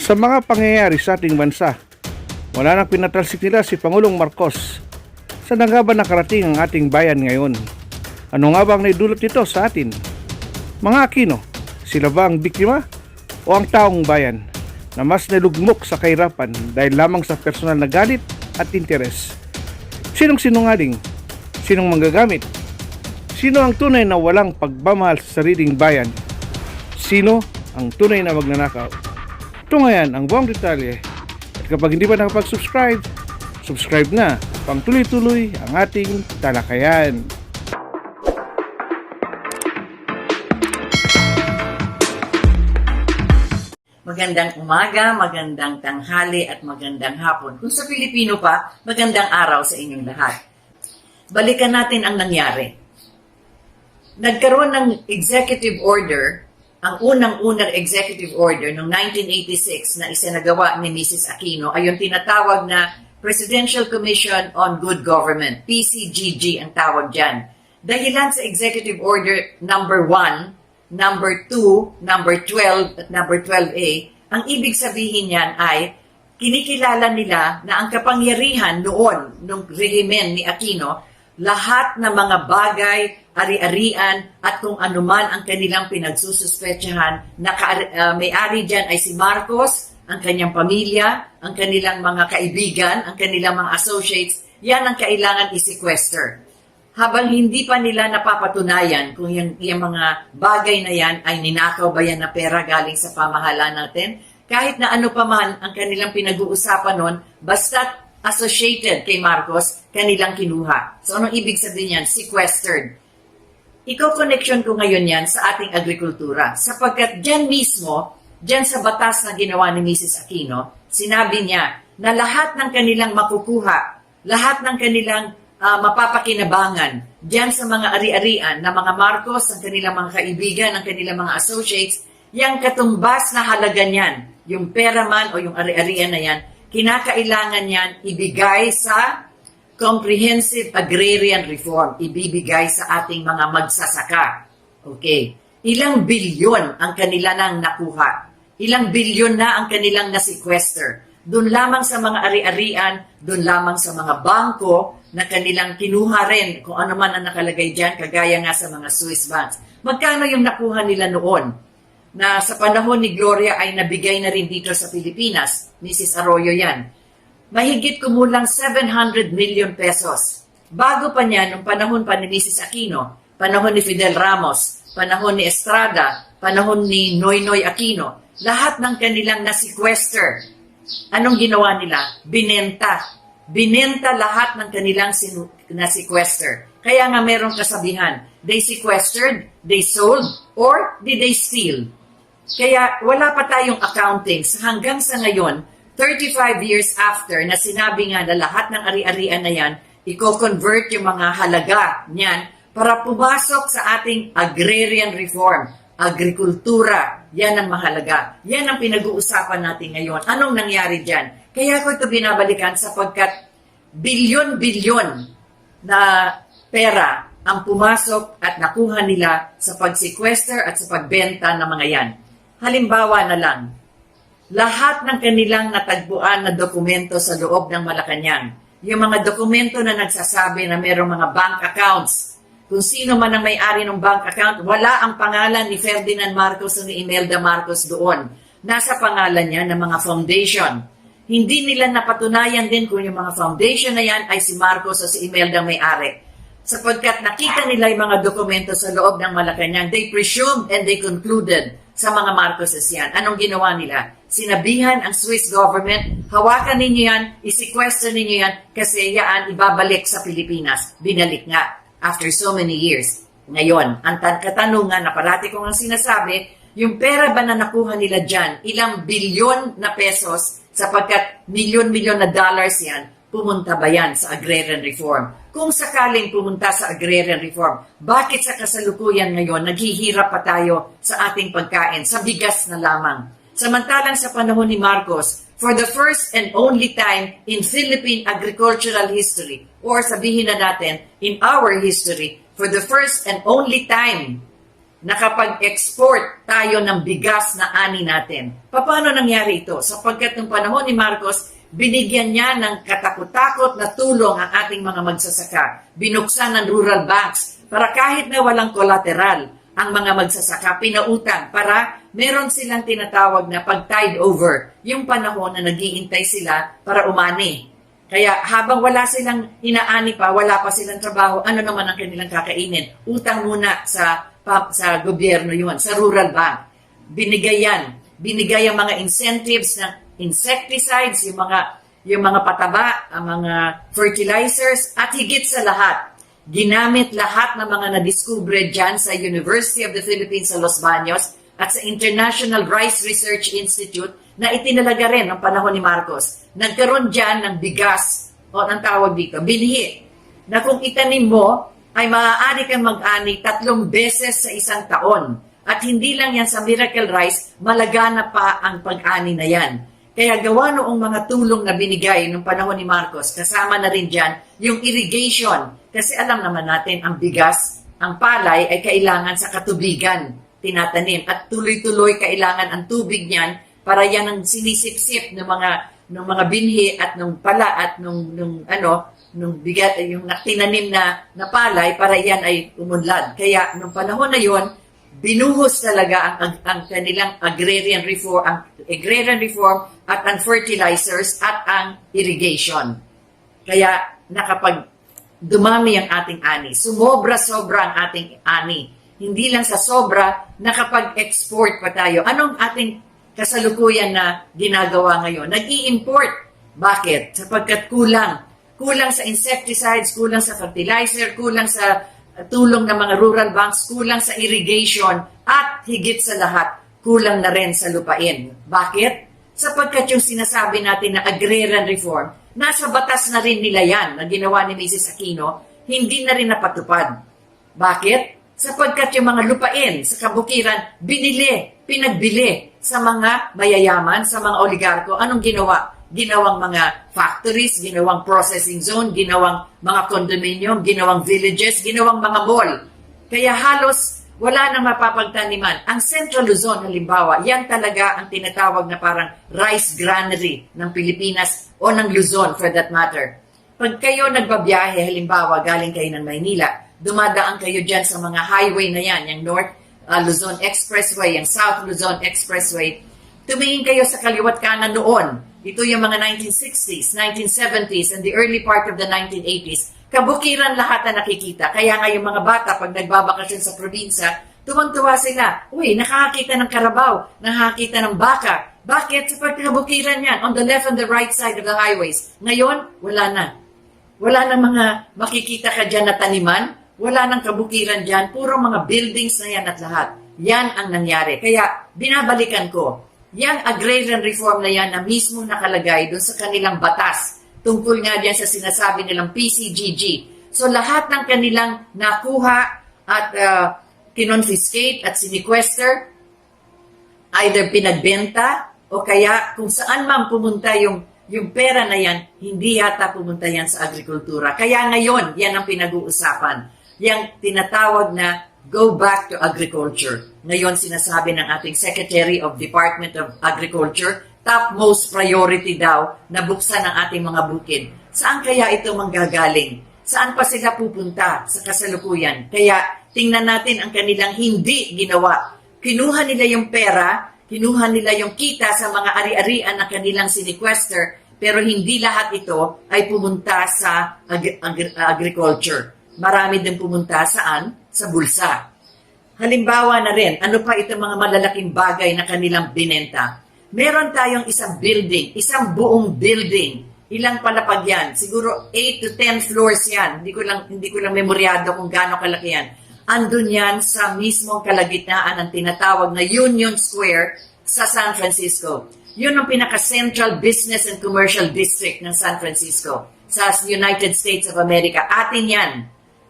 Sa mga pangyayari sa ating bansa, wala nang pinatalsik nila si Pangulong Marcos. Saan nga ba nakarating ang ating bayan ngayon? Ano nga ba ang naidulot nito sa atin? Mga Aquino, sila ba ang biktima o ang taong bayan na mas nalugmok sa kahirapan dahil lamang sa personal na galit at interes? Sinong sinungaling? Sinong manggagamit? Sino ang tunay na walang pagmamahal sa sariling bayan? Sino ang tunay na magnanakaw? Ito ngayon ang buong detalye. At kapag hindi pa nakapag-subscribe, subscribe na pang tuloy-tuloy ang ating talakayan. Magandang umaga, magandang tanghali at magandang hapon. Kung sa Pilipino pa, magandang araw sa inyong lahat. Balikan natin ang nangyari. Nagkaroon ng executive order, ang unang-unang executive order noong 1986 na isinagawa ni Mrs. Aquino ay yung tinatawag na Presidential Commission on Good Government, PCGG ang tawag dyan. Dahilan sa executive order number 1, number 2, number 12 at number 12A, ang ibig sabihin niyan ay kinikilala nila na ang kapangyarihan noon, nung rehimen ni Aquino, lahat ng mga bagay, ari-arian at kung anuman ang kanilang pinagsususpetsahan na may-ari dyan ay si Marcos, ang kanyang pamilya, ang kanilang mga kaibigan, ang kanilang mga associates, yan ang kailangan i-sequester. Habang hindi pa nila napapatunayan kung yung mga bagay na yan ay ninakaw ba yan na pera galing sa pamahalaan natin, kahit na ano pa man ang kanilang pinag-uusapan nun, basta't associated kay Marcos, kanilang kinuha. So anong ibig sabihin yan? Sequestered. Iko-connection ko ngayon yan sa ating agrikultura. Sapagkat dyan mismo, dyan sa batas na ginawa ni Mrs. Aquino, sinabi niya na lahat ng kanilang makukuha, lahat ng kanilang mapapakinabangan, dyan sa mga ari-arian na mga Marcos, ang kanilang mga kaibigan, ang kanilang mga associates, yung katumbas na halaga niyan, yung pera man o yung ari-arian na yan, kinakailangan yan ibigay sa comprehensive agrarian reform, ibibigay sa ating mga magsasaka. Okay. Ilang bilyon ang kanila nang nakuha? Ilang bilyon na ang kanilang na-sequester? Doon lamang sa mga ari-arian, doon lamang sa mga bangko na kanilang kinuha rin kung ano man ang nakalagay dyan, kagaya nga sa mga Swiss banks. Magkano yung nakuha nila noon? Na sa panahon ni Gloria ay nabigay na rin dito sa Pilipinas. Mrs. Arroyo yan. Mahigit kumulang 700 million pesos. Bago pa niya, nung panahon pa ni Mrs. Aquino, panahon ni Fidel Ramos, panahon ni Estrada, panahon ni Noynoy Aquino, lahat ng kanilang na-sequester. Anong ginawa nila? Binenta. Binenta lahat ng kanilang na-sequester. Kaya nga merong kasabihan, they sequestered, they sold, or did they steal? Kaya wala pa tayong accounting hanggang sa ngayon, 35 years after na sinabi nga na lahat ng ari-arian na yan, i-convert yung mga halaga niyan para pumasok sa ating agrarian reform, agrikultura, yan ang mahalaga. Yan ang pinag-uusapan natin ngayon. Anong nangyari dyan? Kaya ko ito binabalikan sapagkat bilyon-bilyon na pera ang pumasok at nakuha nila sa pag-sequester at sa pagbenta ng mga yan. Halimbawa na lang, lahat ng kanilang natagpuan na dokumento sa loob ng Malacanang, yung mga dokumento na nagsasabi na mayroong mga bank accounts, kung sino man ang may-ari ng bank account, wala ang pangalan ni Ferdinand Marcos o ni Imelda Marcos doon. Nasa pangalan niya ng mga foundation. Hindi nila napatunayan din kung yung mga foundation na yan ay si Marcos o si Imelda may-ari. Sapagkat nakita nila yung mga dokumento sa loob ng Malacanang, they presumed and they concluded sa mga Marcoses yan. Anong ginawa nila? Sinabihan ang Swiss government, hawakan ninyo yan, i-sequester ninyo yan, kasi yan ibabalik sa Pilipinas. Binalik nga after so many years. Ngayon, ang katanungan na parati kong ang sinasabi, yung pera ba na nakuha nila dyan, ilang bilyon na pesos, sapagkat milyon-milyon na dollars yan, pumunta ba yan sa agrarian reform? Kung sakaling pumunta sa agrarian reform, bakit sa kasalukuyan ngayon naghihirap pa tayo sa ating pagkain, sa bigas na lamang? Samantalang sa panahon ni Marcos, for the first and only time in Philippine agricultural history, or sabihin na natin, in our history, for the first and only time, nakapag-export tayo ng bigas na ani natin. Paano nangyari ito? Sapagkat nung panahon ni Marcos, binigyan niya ng katakot-takot na tulong ang ating mga magsasaka. Binuksan ng rural banks para kahit na walang collateral, ang mga magsasaka pinautang para meron silang tinatawag na pag-tide over, yung panahon na nag-iintay sila para umani. Kaya habang wala silang inaani pa, wala pa silang trabaho, ano naman ang kanilang kakainin? Utang muna sa gobyerno yun, sa rural bank. Binigay ang mga incentives ng insecticides, yung mga pataba, ang mga fertilizers, at higit sa lahat, ginamit lahat ng mga nadiskubre dyan sa University of the Philippines sa Los Baños at sa International Rice Research Institute na itinalaga rin ng panahon ni Marcos. Nagkaroon dyan ng bigas, o ang tawag dito, binhi, na kung itanim mo, ay maaari kang mag-ani 3 beses sa isang taon. At hindi lang yan sa Miracle Rice, malagana pa ang pag-ani na yan. Kaya gawa noong mga tulong na binigay nung panahon ni Marcos, kasama na rin dyan yung irrigation. Kasi alam naman natin, ang bigas, ang palay ay kailangan sa katubigan tinatanim. At tuloy-tuloy kailangan ang tubig niyan para yan ang sinisip-sip ng mga binhi at nung pala at nung bigat, yung tinanim na palay para yan ay umunlad. Kaya nung panahon na yon, binuhos talaga ang kanilang agrarian reform at ang fertilizers at ang irrigation. Kaya nakapag dumami ang ating ani. Sumobra-sobra ang ating ani. Hindi lang sa sobra, nakapag-export pa tayo. Anong ating kasalukuyan na ginagawa ngayon? Nag-i-import. Bakit? Sapagkat kulang. Kulang sa insecticides, kulang sa fertilizer, kulang sa tulong ng mga rural banks, kulang sa irrigation, at higit sa lahat, kulang na rin sa lupain. Bakit? Sapagkat yung sinasabi natin na agrarian reform, nasa batas na rin nila yan na ginawa ni Mrs. Aquino, hindi na rin napatupad. Bakit? Sapagkat yung mga lupain sa kabukiran, pinagbili sa mga mayayaman, sa mga oligarko. Anong ginawa? Ginawang mga factories, ginawang processing zone, ginawang mga condominium, ginawang villages, ginawang mga mall. Kaya halos wala nang mapapagtaniman. Ang Central Luzon, halimbawa, yan talaga ang tinatawag na parang rice granary ng Pilipinas o ng Luzon for that matter. Pag kayo nagbabiyahe, halimbawa, galing kayo ng Maynila, dumadaan kayo dyan sa mga highway na yan, yung North Luzon Expressway, yung South Luzon Expressway, tumingin kayo sa kaliwat kanan noon. Ito yung mga 1960s, 1970s, and the early part of the 1980s. Kabukiran lahat na nakikita. Kaya nga yung mga bata, pag nagbabakasyon sa probinsya, tuwang-tuwa sila. Uy, nakakita ng karabaw, nakakita ng baka. Bakit? Sa kabukiran yan, on the left and the right side of the highways. Ngayon, wala na. Wala na mga makikita ka dyan na taniman. Wala nang kabukiran dyan. Puro mga buildings na yan at lahat. Yan ang nangyari. Kaya, binabalikan ko, yang agrarian reform na yan na mismo nakalagay doon sa kanilang batas tungkol nga dyan sa sinasabi nilang PCGG. So lahat ng kanilang nakuha at kinonfiscate at sinequester, either pinagbenta o kaya kung saan man pumunta yung pera na yan, hindi yata pumunta yan sa agrikultura. Kaya ngayon, yan ang pinag-uusapan. Yang tinatawag na go back to agriculture. Ngayon, sinasabi ng ating Secretary of Department of Agriculture, topmost priority daw na buksan ang ating mga bukid. Saan kaya ito manggagaling? Saan pa sila pupunta sa kasalukuyan? Kaya tingnan natin ang kanilang hindi ginawa. Kinuha nila yung pera, kinuha nila yung kita sa mga ari-arian na kanilang sinequester, pero hindi lahat ito ay pumunta sa agriculture. Marami din pumunta saan? Sa bulsa. Halimbawa na rin, ano pa itong mga malalaking bagay na kanilang binenta? Meron tayong isang building, isang buong building. Ilang palapag yan? Siguro 8 to 10 floors yan. Hindi ko lang memoryado kung gaano kalaki yan. Andun yan sa mismong kalagitnaan ng tinatawag na Union Square sa San Francisco. Yun ang pinaka-central business and commercial district ng San Francisco sa United States of America. Atin yan.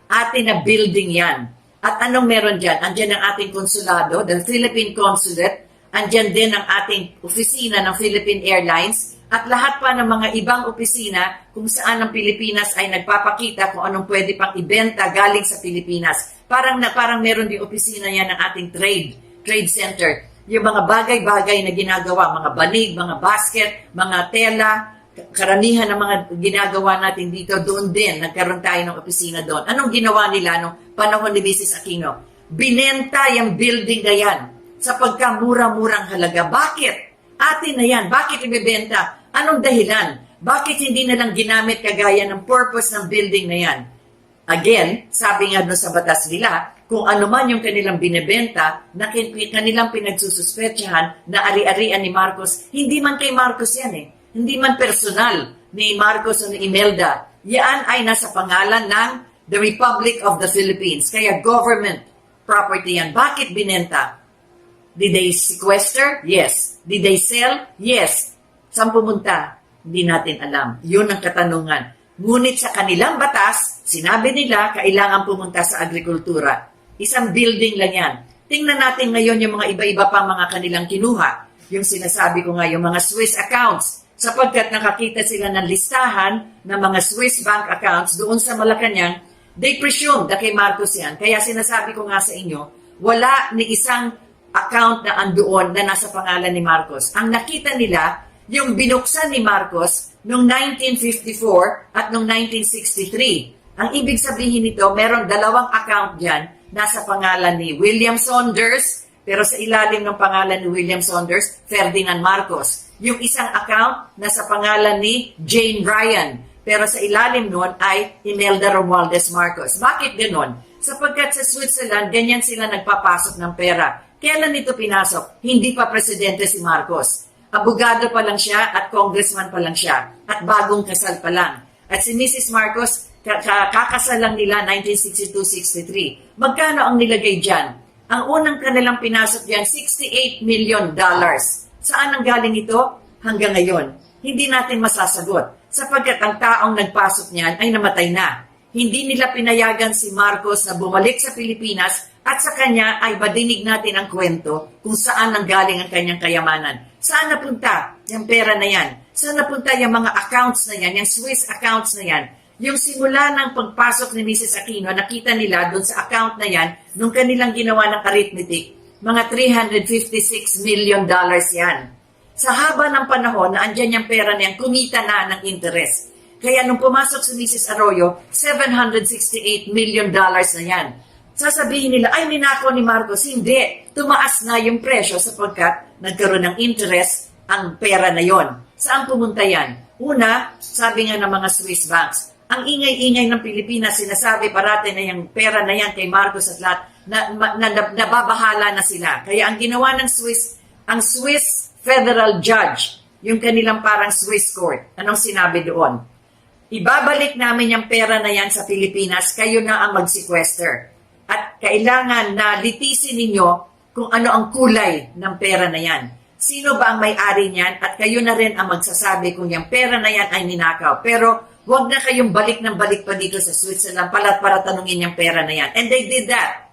Atin na building yan. At anong meron dyan? Andyan ang ating konsulado, the Philippine Consulate. Andyan din ang ating opisina ng Philippine Airlines. At lahat pa ng mga ibang opisina kung saan ang Pilipinas ay nagpapakita kung anong pwede pang ibenta galing sa Pilipinas. Parang meron din opisina yan ng ating trade center. Yung mga bagay-bagay na ginagawa, mga banig, mga basket, mga tela, karamihan ng mga ginagawa natin dito, doon din, nagkaroon tayo ng opisina doon. Anong ginawa nila nung panahon ni Mrs. Aquino? Binenta yung building na yan sa pagkamura-murang halaga. Bakit? Atin na yan. Bakit ibebenta? Anong dahilan? Bakit hindi na lang ginamit kagaya ng purpose ng building na yan? Again, sabi nga doon sa batas nila, kung ano man yung kanilang binebenta, na kanilang pinagsususpetsahan na ari-arian ni Marcos, hindi man kay Marcos yan eh. Hindi man personal ni Marcos o ni Imelda. Yan ay nasa pangalan ng the Republic of the Philippines. Kaya government property yan. Bakit binenta? Did they sequester? Yes. Did they sell? Yes. Saan pumunta? Hindi natin alam. Yun ang katanungan. Ngunit sa kanilang batas, sinabi nila kailangan pumunta sa agrikultura. Isang building lang yan. Tingnan natin ngayon yung mga iba-iba pang mga kanilang kinuha. Yung sinasabi ko nga, yung mga Swiss accounts. Sapagkat nakakita sila ng listahan ng mga Swiss bank accounts doon sa Malacanang, they presume na kay Marcos yan. Kaya sinasabi ko nga sa inyo, wala ni isang account na andoon na nasa pangalan ni Marcos. Ang nakita nila, yung binuksan ni Marcos noong 1954 at noong 1963. Ang ibig sabihin nito, meron dalawang account dyan, nasa pangalan ni William Saunders, pero sa ilalim ng pangalan ni William Saunders, Ferdinand Marcos. Yung isang account, nasa pangalan ni Jane Ryan, pero sa ilalim nun ay Imelda Romualdez Marcos. Bakit ganon? Sapagkat sa Switzerland, ganyan sila nagpapasok ng pera. Kailan ito pinasok? Hindi pa presidente si Marcos. Abogado pa lang siya at congressman pa lang siya at bagong kasal pa lang. At si Mrs. Marcos, kakasal lang nila 1962-63. Magkano ang nilagay dyan? Ang unang kanilang pinasok dyan, $68 million. Saan ang galing ito? Hanggang ngayon, hindi natin masasagot sapagkat ang taong nagpasok niyan ay namatay na. Hindi nila pinayagan si Marcos na bumalik sa Pilipinas at sa kanya ay madinig natin ang kwento kung saan nanggaling ang kanyang kayamanan. Saan napunta yung pera na yan? Saan napunta yung mga accounts na yan, yung Swiss accounts na yan? Yung simula ng pagpasok ni Mrs. Aquino, nakita nila doon sa account na yan, nung kanilang ginawa ng arithmetic, mga $356 million yan. Sa haba ng panahon na andyan yung pera na yan, kumita na ng interest. Kaya nung pumasok si Mrs. Arroyo, $768 million na yan. Sasabihin nila, ay ninakaw ni Marcos. Hindi. Tumaas na yung presyo sapagkat nagkaroon ng interest ang pera na yon. Saan pumunta yan? Una, sabi nga ng mga Swiss banks, ang ingay-ingay ng Pilipinas, sinasabi parati na yung pera na yan kay Marcos at lahat, nababahala na sila. Kaya ang ginawa ng ang Swiss federal judge, yung kanilang parang Swiss court, anong sinabi doon? Ibabalik namin yung pera na yan sa Pilipinas, kayo na ang mag-sequester. At kailangan na litisin ninyo kung ano ang kulay ng pera na yan. Sino ba ang may-ari niyan? At kayo na rin ang magsasabi kung yung pera na yan ay ninakaw. Pero huwag na kayong balik ng balik pa dito sa Switzerland para tanungin yung pera na yan. And they did that.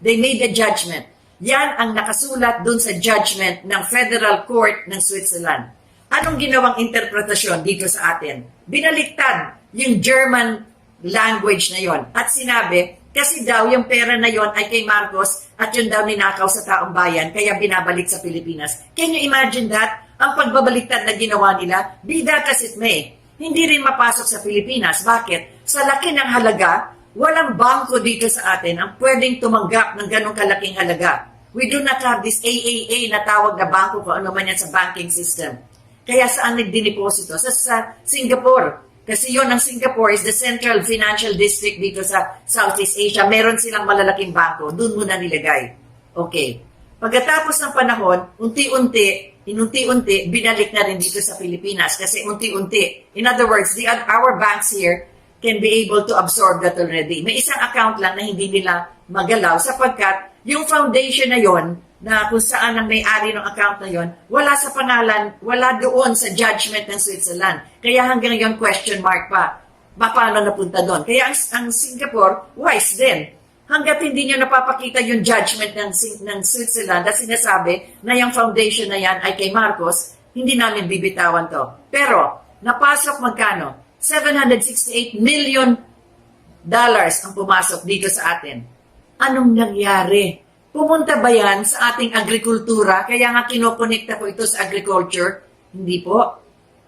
They made a judgment. Yan ang nakasulat dun sa judgment ng Federal Court ng Switzerland. Anong ginawang interpretasyon dito sa atin? Binaliktad yung German language na yon at sinabi, kasi daw yung pera na yon ay kay Marcos at yun daw ninakaw sa taong bayan kaya binabalik sa Pilipinas. Can you imagine that? Ang pagbabaliktad na ginawa nila, be that as it may, hindi rin mapasok sa Pilipinas. Bakit? Sa laki ng halaga, walang bangko dito sa atin ang pwedeng tumanggap ng ganong kalaking halaga. We do not have this AAA na tawag na bangko kung ano man yan sa banking system. Kaya saan nagdiniposito? Sa Singapore. Kasi yun, ang Singapore is the central financial district dito sa Southeast Asia. Meron silang malalaking bangko. Doon muna nilagay. Okay. Pagkatapos ng panahon, inunti-unti, binalik na rin dito sa Pilipinas. Kasi unti-unti. In other words, our banks here can be able to absorb that already. May isang account lang na hindi nila magalaw sapagkat yung foundation na yon na kung saan ang may-ari ng account na yon, wala sa pangalan, wala doon sa judgment ng Switzerland. Kaya hanggang ngayon, question mark pa. Paano napunta doon? Kaya ang Singapore, wise din. Hanggat hindi nyo napapakita yung judgment ng Switzerland at sinasabi na yung foundation na yan ay kay Marcos, hindi namin bibitawan to. Pero, napasok magkano? $768 million ang pumasok dito sa atin. Anong nangyari? Pumunta ba yan sa ating agrikultura? Kaya nga kinokonekta ko ito sa agriculture? Hindi po.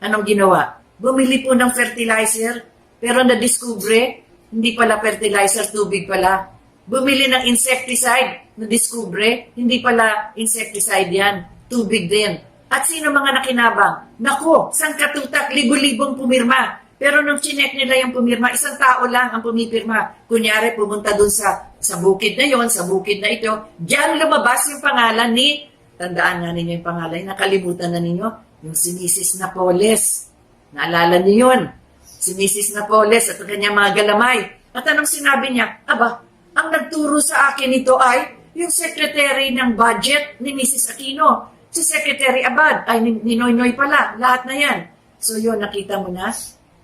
Anong ginawa? Bumili po ng fertilizer, pero na-discover, hindi pala fertilizer, tubig pala. Bumili ng insecticide, na-discover, hindi pala insecticide yan, tubig din. At sino mga nakinabang? Naku, sangkatutak, libo-libong pumirma. Pero nung chinek nila yung pumirma, isang tao lang ang pumipirma. Kunyari, pumunta dun sa bukid na yon, sa bukid na ito, diyan lumabas yung pangalan ni, tandaan nga ninyo yung pangalan, nakalimutan na ninyo, yung si Mrs. Napoles. Naalala niyo yun? Si Mrs. Napoles at kanyang mga galamay. At anong sinabi niya? Aba, ang nagturo sa akin ito ay yung secretary ng budget ni Mrs. Aquino. Si Secretary Abad, ay ni Noynoy pala, lahat na yan. So yun, nakita mo na?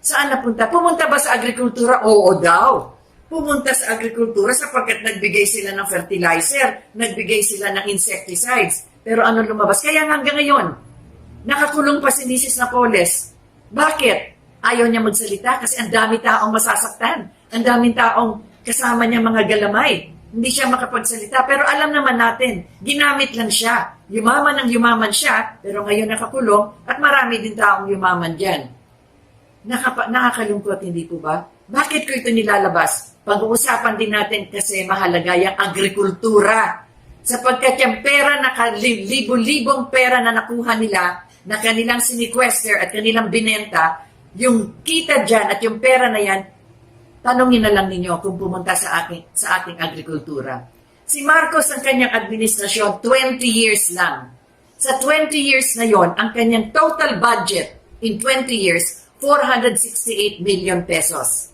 Saan napunta? Pumunta ba sa agrikultura? Oo daw. Pumunta sa agrikultura sapagkat nagbigay sila ng fertilizer, nagbigay sila ng insecticides. Pero ano lumabas? Kaya hanggang ngayon, nakakulong pa si Mrs. Napoles. Bakit? Ayaw niya magsalita kasi ang dami taong masasaktan. Ang daming taong kasama niya mga galamay. Hindi siya makapagsalita. Pero alam naman natin, ginamit lang siya. Yumaman ang yumaman siya, pero ngayon nakakulong at marami din taong yumaman dyan. Nakakalungkot, hindi po ba? Bakit ko ito nilalabas? Pag-uusapan din natin kasi mahalaga yung agrikultura. Sapagkat yung pera, libo-libong pera na nakuha nila, na kanilang siniquester at kanilang binenta, yung kita dyan at yung pera na yan, tanongin na lang ninyo kung pumunta sa ating agrikultura. Si Marcos ang kanyang administrasyon, 20 years lang. Sa 20 years na yon, ang kanyang total budget in 20 years, 468 million pesos.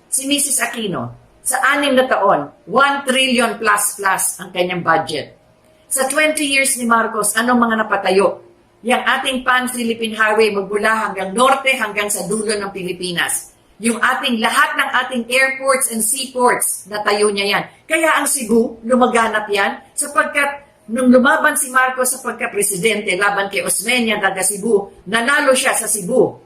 Si Mrs. Aquino, sa 6 na taon, 1 trillion plus ang kanyang budget. Sa 20 years ni Marcos, anong mga napatayo? Yang ating Pan-Philippine Highway magmula hanggang norte hanggang sa dulo ng Pilipinas. Yung lahat ng ating airports and seaports, natayo niya yan. Kaya ang Cebu, lumaganap yan, sapagkat nung lumaban si Marcos sa pagka-presidente laban kay Osmeña, taga Cebu, nanalo siya sa Cebu.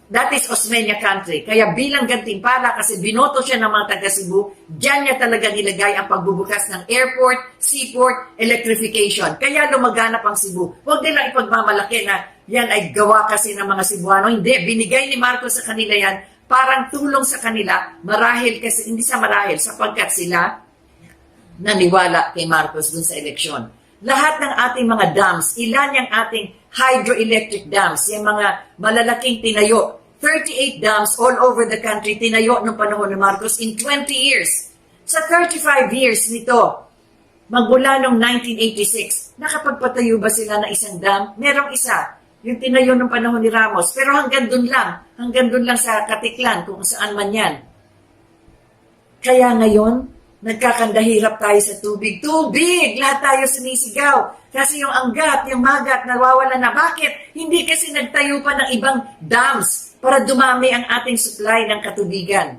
That is Osmeña country. Kaya bilang gantimpala kasi binoto siya ng mga taga Cebu, diyan niya talaga nilagay ang pagbubukas ng airport, seaport, electrification. Kaya lumaganap ang Cebu. Huwag nilang ipagmamalaki na yan ay gawa kasi ng mga Cebuano. Hindi, binigay ni Marcos sa kanila yan, parang tulong sa kanila, marahil kasi, hindi sa marahil, sapagkat sila naniwala kay Marcos dun sa eleksyon. Lahat ng ating mga dams, ilan yung ating hydroelectric dams, yung mga malalaking tinayo, 38 dams all over the country, tinayo noong panahon ni Marcos in 20 years. Sa 35 years nito, magmula noong 1986, nakapagpatayo ba sila ng isang dam? Merong isa, yung tinayo noong panahon ni Ramos. Pero hanggang dun lang sa Katiklan, kung saan man yan. Kaya ngayon, nagkakandahirap tayo sa tubig. Tubig! Lahat tayo sumisigaw. Kasi yung anggat, yung magat, nawawala na. Bakit? Hindi kasi nagtayo pa ng ibang dams para dumami ang ating supply ng katubigan.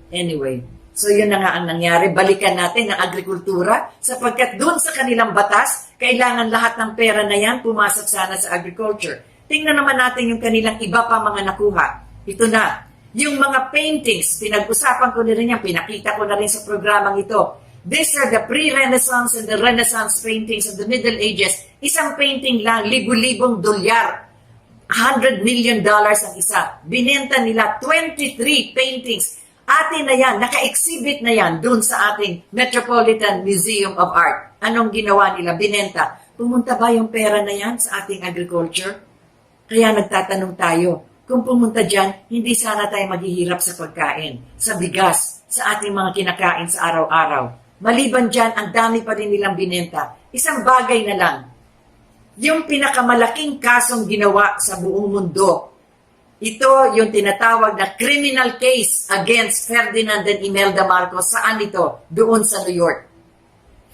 Anyway, so yun na nga ang nangyari. Balikan natin ang agrikultura sapagkat doon sa kanilang batas, kailangan lahat ng pera na yan pumasok sana sa agriculture. Tingnan naman natin yung kanilang iba pa mga nakuha. Ito na. Yung mga paintings, pinag-usapan ko na rin yan, pinakita ko na rin sa programang ito. These are the pre-Renaissance and the Renaissance paintings of the Middle Ages. Isang painting lang, libu-libong dolyar. $100 million ang isa. Binenta nila 23 paintings. Atin na yan, naka-exhibit na yan dun sa ating Metropolitan Museum of Art. Anong ginawa nila? Binenta. Pumunta ba yung pera na yan sa ating agriculture? Kaya nagtatanong tayo, kung pumunta dyan, hindi sana tayo maghihirap sa pagkain, sa bigas, sa ating mga kinakain sa araw-araw. Maliban dyan, ang dami pa rin nilang binenta. Isang bagay na lang, yung pinakamalaking kasong ginawa sa buong mundo, ito yung tinatawag na criminal case against Ferdinand and Imelda Marcos. Saan ito? Doon sa New York.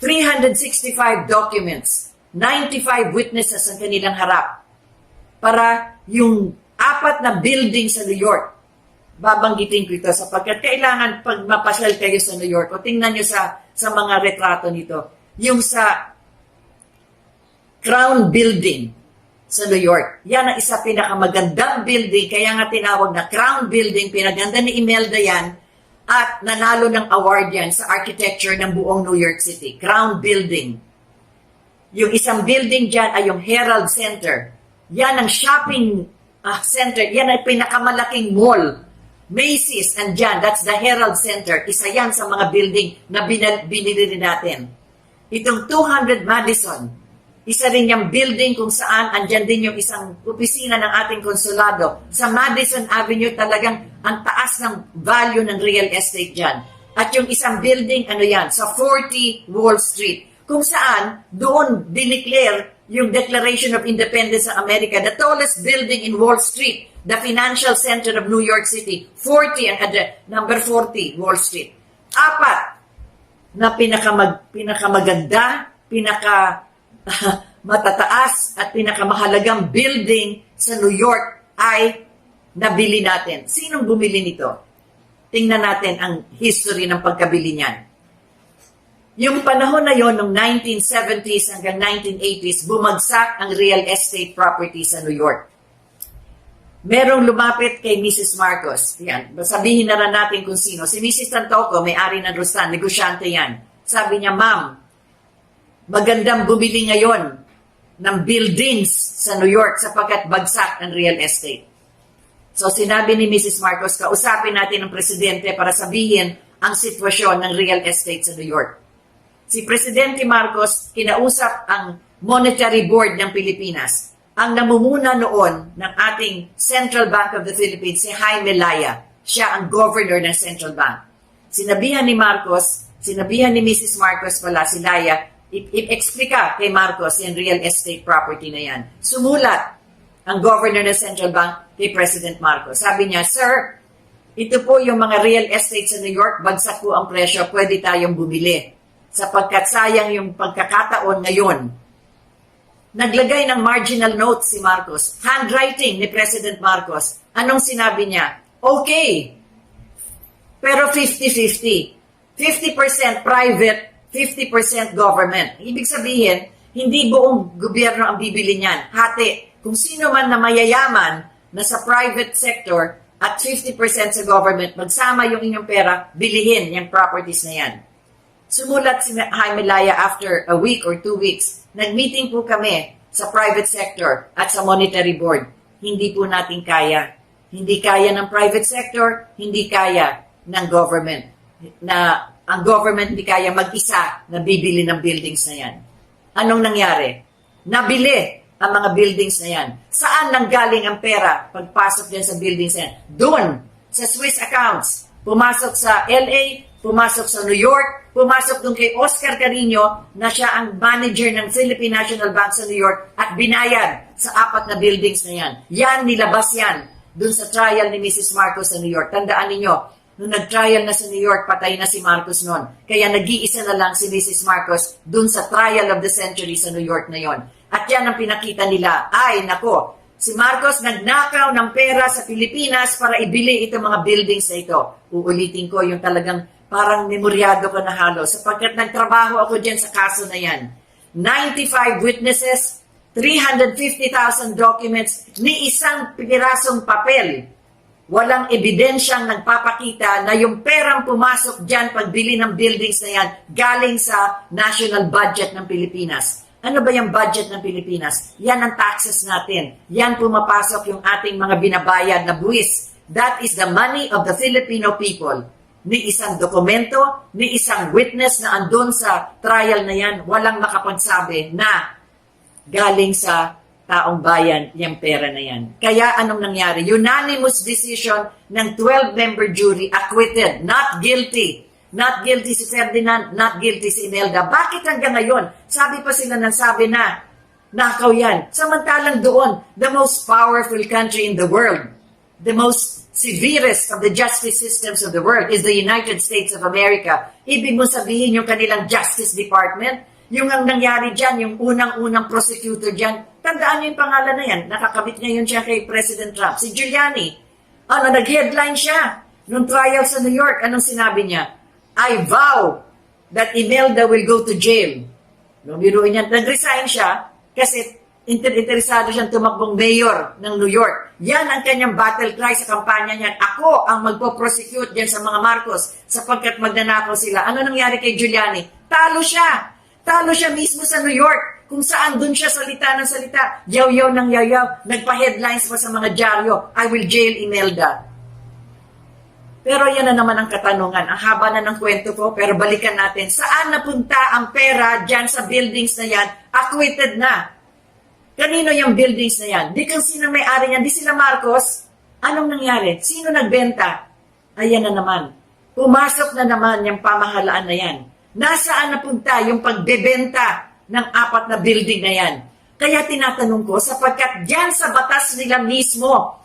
365 documents, 95 witnesses ang kanilang harap para yung 4 na building sa New York. Babanggitin ko ito sapagkat kailangan pag mapasyal kayo sa New York o tingnan nyo sa mga retrato nito. Yung sa Crown Building sa New York. Yan ang isa pinakamagandang building, kaya nga tinawag na Crown Building, pinaganda ni Imelda yan. At nanalo ng award yan sa architecture ng buong New York City. Crown Building. Yung isang building dyan ay yung Herald Center. Yan ang shopping center. Yan ay pinakamalaking mall. Macy's and dyan. That's the Herald Center. Isa yan sa mga building na binili natin. Itong 200 Madison. Isa rin yung building kung saan andyan din yung isang opisina ng ating konsulado. Sa Madison Avenue talagang ang taas ng value ng real estate dyan. At yung isang building, ano yan, sa 40 Wall Street. Kung saan doon dineclare yung Declaration of Independence ng Amerika, the tallest building in Wall Street, the financial center of New York City, 40 ang number 40 Wall Street. Apat na pinakamaganda, matataas at pinakamahalagang building sa New York ay nabili natin. Sinong bumili nito? Tingnan natin ang history ng pagkabili niyan. Yung panahon na yon, ng 1970s hanggang 1980s, bumagsak ang real estate property sa New York. Merong lumapit kay Mrs. Marcos. Yan, sabihin na rin natin kung sino. Si Mrs. Tantoco, may-ari ng Rustan, negosyante yan. Sabi niya, ma'am, magandang bumili ngayon ng buildings sa New York sapagkat bagsak ang real estate. So sinabi ni Mrs. Marcos, kausapin natin ang presidente para sabihin ang sitwasyon ng real estate sa New York. Si Presidente Marcos kinausap ang Monetary Board ng Pilipinas. Ang namumuna noon ng ating Central Bank of the Philippines, si Jaime Laya. Siya ang governor ng Central Bank. Sinabihan ni Mrs. Marcos pala, si Laya, i-explika kay Marcos yung real estate property na yan. Sumulat ang governor ng Central Bank kay President Marcos. Sabi niya, Sir, ito po yung mga real estate sa New York, bagsak po ang presyo, pwede tayong bumili. Sapagkat sayang yung pagkakataon ngayon. Naglagay ng marginal note si Marcos. Handwriting ni President Marcos. Anong sinabi niya? Okay, pero 50-50. 50% private, 50% government. Ibig sabihin, hindi buong gobyerno ang bibili niyan. Hati, kung sino man na mayayaman na sa private sector at 50% sa government, magsama yung inyong pera, bilihin yung properties na yan. Sumulat si Jaime Laya after a week or 2 weeks. Nag-meeting po kami sa private sector at sa monetary board. Hindi po natin kaya. Hindi kaya ng private sector, hindi kaya ng government. Ang government hindi kaya mag-isa na bibili ng buildings na yan. Anong nangyari? Nabili ang mga buildings na yan. Saan nanggaling ang pera pagpasok din sa buildings na yan? Doon, sa Swiss accounts. Pumasok sa LA, pumasok sa New York, pumasok doon kay Oscar Carino na siya ang manager ng Philippine National Bank sa New York at binayad sa 4 na buildings na yan. Yan, nilabas yan doon sa trial ni Mrs. Marcos sa New York. Tandaan ninyo, nung nag-trial na sa New York, patay na si Marcos noon. Kaya nag-iisa na lang si Mrs. Marcos doon sa trial of the century sa New York na yon. At yan ang pinakita nila. Ay, nako, si Marcos nagnakaw ng pera sa Pilipinas para ibili itong mga buildings na ito. Uulitin ko yung talagang parang memoryado ko na halos sapagkat nagtrabaho ako dyan sa kaso na yan. 95 witnesses, 350,000 documents, ni isang pirasong papel. Walang ebidensyang nagpapakita na yung perang pumasok dyan pagbili ng buildings na yan galing sa national budget ng Pilipinas. Ano ba yung budget ng Pilipinas? Yan ang taxes natin. Yan pumapasok yung ating mga binabayad na buwis. That is the money of the Filipino people. Ni isang dokumento, ni isang witness na andun sa trial na yan, walang makapagsabi na galing sa taong bayan yung pera na yan. Kaya anong nangyari? Unanimous decision ng 12-member jury, acquitted, not guilty. Not guilty si Ferdinand, not guilty si Imelda. Bakit hanggang ngayon? Sabi pa sila ng sabi na nakaw yan. Samantalang doon, the most powerful country in the world, the most severest of the justice systems of the world is the United States of America. Ibig mo sabihin yung kanilang Justice Department, yung ang nangyari dyan, yung unang-unang prosecutor dyan, tandaan niyo yung pangalan na yan, nakakabit ngayon siya kay President Trump, si Giuliani. Nag-headline siya nung trial sa New York. Anong sinabi niya? I vow that Imelda will go to jail. Nung biruin niya, nag-resign siya kasi interesado siyang tumakbong mayor ng New York. Yan ang kanyang battle cry sa kampanya niyan. Ako ang magpo-prosecute diyan sa mga Marcos sapagkat magnanakaw sila. Ano nangyari kay Giuliani? Talo siya. Talo siya mismo sa New York. Kung saan dun siya salita ng salita. Yaw-yaw ng yaw-yaw. Nagpa-headlines pa sa mga dyaryo. I will jail Imelda. Pero yan na naman ang katanungan. Ang haba na ng kwento ko, pero balikan natin. Saan napunta ang pera dyan sa buildings na yan? Acquitted na. Kanino yung buildings na yan? Di kung sino may-ari niyan, di sila Marcos. Anong nangyari? Sino nagbenta? Ayan na naman. Pumasok na naman yung pamahalaan na yan. Nasaan napunta yung pagbebenta ng 4 na building na yan? Kaya tinatanong ko, sapagkat dyan sa batas nila mismo,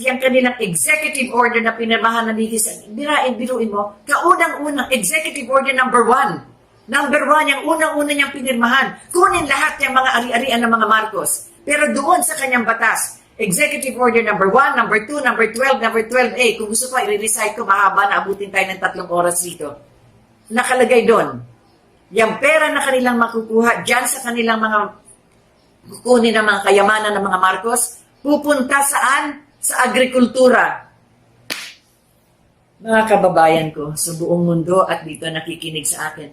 yung kanilang executive order na pinirmahan ng Litis, biruin mo, kaunang-unang executive order number 1. Number 1, yung unang-una niyang pinirmahan. Kunin lahat yung mga ari-arian ng mga Marcos. Pero doon sa kanyang batas, executive order number 1, number 2, number 12, number 12A, kung gusto ko, i-recite ko, mahaba na abutin tayo ng 3 oras dito. Nakalagay doon, yung pera na kanilang makukuha dyan sa kanilang mga kukunin ng mga kayamanan ng mga Marcos, pupunta saan? Sa agrikultura. Mga kababayan ko sa buong mundo at dito nakikinig sa akin,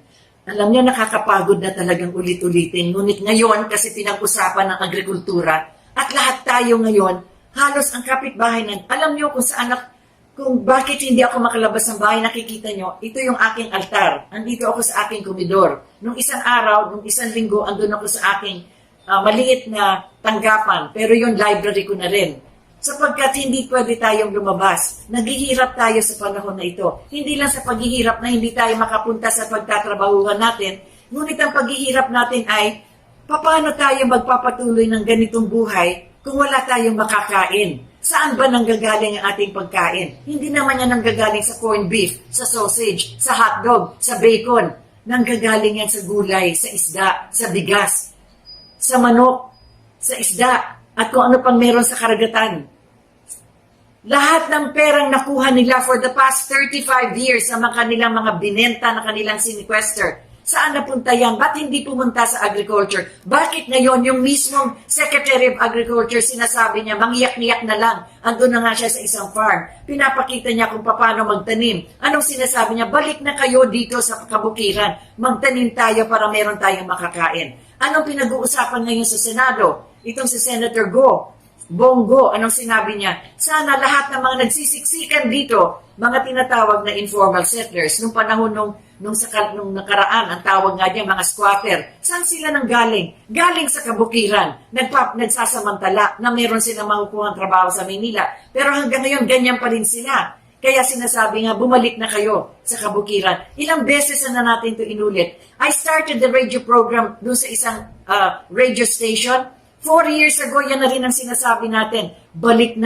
alam niyo nakakapagod na talagang ulit-ulitin. Ngunit ngayon kasi pinag-usapan ng agrikultura at lahat tayo ngayon, halos ang kapitbahay na, alam niyo kung bakit hindi ako makalabas ng bahay, nakikita niyo, ito yung aking altar. Andito ako sa aking komedor. Nung isang araw, nung isang linggo, andun ako sa aking maliit na tanggapan. Pero yung library ko na rin. Sapagkat hindi pwede tayong lumabas. Naghihirap tayo sa panahon na ito. Hindi lang sa paghihirap na hindi tayo makapunta sa pagtatrabahuhan natin, ngunit ang paghihirap natin ay, paano tayo magpapatuloy ng ganitong buhay kung wala tayong makakain? Saan ba nanggagaling ang ating pagkain? Hindi naman yan nanggagaling sa corned beef, sa sausage, sa hotdog, sa bacon. Nanggagaling yan sa gulay, sa isda, sa bigas, sa manok, sa isda, at kung ano pang meron sa karagatan. Lahat ng perang nakuha nila for the past 35 years sa mga kanilang mga binenta na kanilang sinequester, saan napunta yan? Ba't hindi pumunta sa agriculture? Bakit ngayon yung mismong Secretary of Agriculture sinasabi niya, mangiyak-niyak na lang, andun na nga siya sa isang farm. Pinapakita niya kung paano magtanim. Anong sinasabi niya? Balik na kayo dito sa kabukiran. Magtanim tayo para meron tayong makakain. Anong pinag-uusapan ngayon sa Senado? Itong si Senator Bongo, anong sinabi niya? Sana lahat ng mga nagsisiksikan dito, mga tinatawag na informal settlers, nung panahon nung nakaraan, ang tawag nga diyan, mga squatter, saan sila nang galing? Galing sa kabukiran, nagsasamantala na meron silang makukuhang trabaho sa Manila. Pero hanggang ngayon, ganyan pa rin sila. Kaya sinasabi nga, bumalik na kayo sa kabukiran. Ilang beses na natin ito inulit. I started the radio program doon sa isang radio station. 4 years ago, yan na rin ang sinasabi natin. Ibalik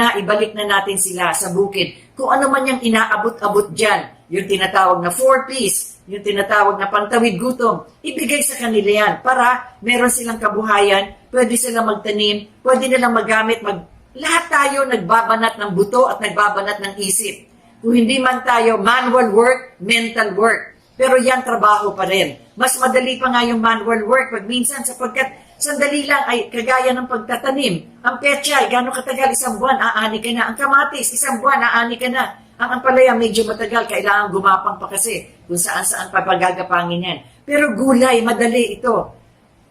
na natin sila sa bukid. Kung ano man yung inaabot-abot dyan, yung tinatawag na 4Ps, yung tinatawag na pantawid gutom, ibigay sa kanila yan para meron silang kabuhayan, pwede silang magtanim, pwede nilang magamit, lahat tayo nagbabanat ng buto at nagbabanat ng isip. Kung hindi man tayo manual work, mental work. Pero yan trabaho pa rin. Mas madali pa nga yung manual work pag minsan sapagkat sandali lang ay kagaya ng pagtatanim. Ang petsa, gano'ng katagal? 1 buwan, aani ka na. Ang kamatis, 1 buwan, aani ka na. Ang ampalaya, medyo matagal, kailangan gumapang pa kasi kung saan-saan pa pagagapangin yan. Pero gulay, madali ito.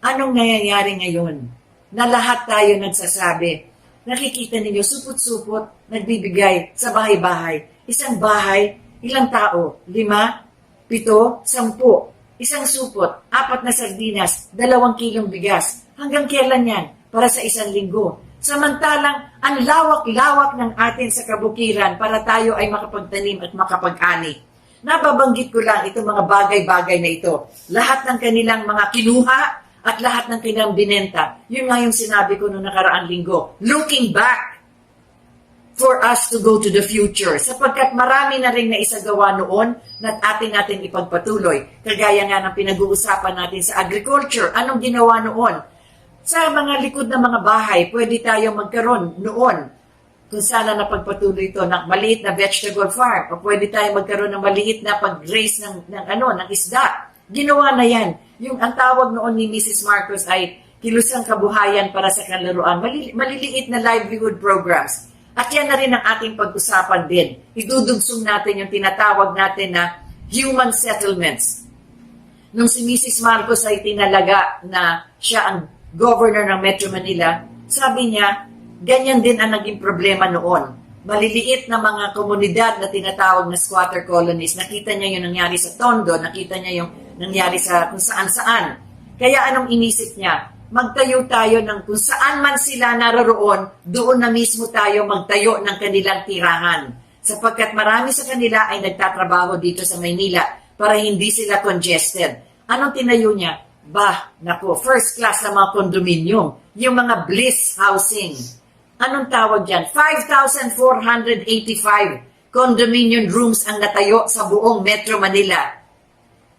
Anong nangyayari ngayon? Na lahat tayo nagsasabi. Nakikita ninyo, supot-supot, nagbibigay sa bahay-bahay. Isang bahay, ilang tao? 5, 7, 10. Isang supot, 4 na sardinas, 2 kilong bigas. Hanggang kailan yan? Para sa 1 linggo. Samantalang, ang lawak-lawak ng atin sa kabukiran para tayo ay makapagtanim at makapag-ani. Nababanggit ko lang itong mga bagay-bagay na ito. Lahat ng kanilang mga kinuha at lahat ng kanilang binenta. Yun nga yung sinabi ko noong nakaraang linggo. Looking back, for us to go to the future. Sapagkat marami na rin na isagawa noon na atin ipagpatuloy. Kagaya nga ng pinag-uusapan natin sa agriculture. Anong ginawa noon? Sa mga likod ng mga bahay, pwede tayo magkaroon noon kung sana napagpatuloy ito ng maliit na vegetable farm o pwede tayo magkaroon ng maliit na pag-raise ng isda. Ginawa na yan. Yung ang tawag noon ni Mrs. Marcos ay kilusang kabuhayan para sa kanlaruan, maliliit na livelihood programs. At yan na rin ang ating pag-usapan din. Idudugsong natin yung tinatawag natin na human settlements. Nung si Mrs. Marcos ay tinalaga na siya ang governor ng Metro Manila, sabi niya, ganyan din ang naging problema noon. Maliliit na mga komunidad na tinatawag na squatter colonies. Nakita niya yung nangyari sa Tondo, nakita niya yung nangyari sa kung saan-saan. Kaya anong inisip niya? Magtayo tayo ng kung saan man sila naroroon, doon na mismo tayo magtayo ng kanilang tirahan. Sapagkat marami sa kanila ay nagtatrabaho dito sa Maynila para hindi sila congested. Anong tinayo niya? First class na mga condominium. Yung mga bliss housing. Anong tawag dyan? 5,485 condominium rooms ang natayo sa buong Metro Manila.